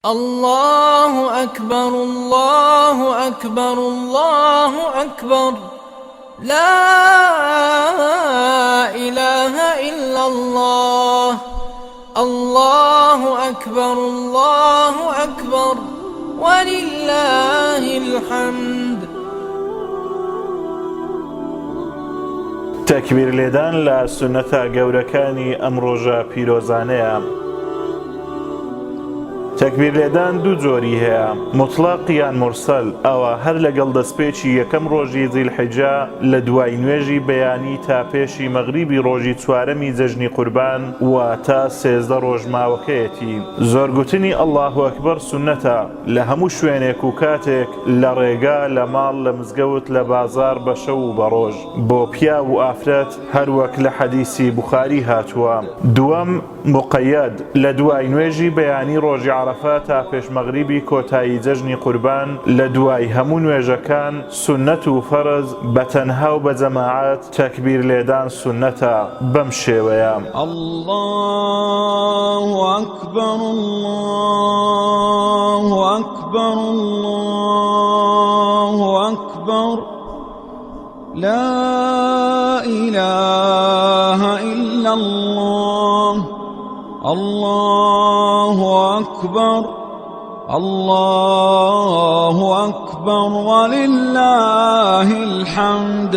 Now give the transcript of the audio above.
الله أكبر الله أكبر الله أكبر، لا إله إلا الله. الله أكبر الله أكبر ولله الحمد. تەکبیر لێدان لە سونەتە گەورەکانی ئەم ڕۆژە پیرۆزانەیە. تەکبیر لێدان دوو جۆری هەیە، موتڵاق یان مرسەل. ئەوە هەر لەگەڵ دەستپێکی یەکەم ڕۆژی زیلحیجە لە دوای نوێژی بەیانی تا پێشی مەغریبی ڕۆژی چوارەمی جەژنی قوربان و تا 13 ڕۆژ ماوەکەیەتی. زۆرگوتنی ئەڵڵاهو ئەکبەر سونەتە لە هەموو شوێنێک و کاتێک، لە ڕێگا، لە ماڵ، لە مزگەوت، لە بازار، بە شەو و بە ڕۆژ، بۆ پیا و ئافرەت، هەروەک لە حەدیسی بوخاری هاتووە. دووەم موقەیەد لە دوای نوێژی بەیانی ڕۆژی عەرەفە تا پێش مەغریبی کۆتایی جەژنی قوربان، لە دوای هەموو نوێژەکان سونەت و فەرز بە تەنها و بە جەماعەت تەکبیر لێدان سونەتە بەم شێوەیە. الله أكبر الله أكبر الله أكبر، لا إله إلا الله. الله أكبر الله أكبر ولله الحمد.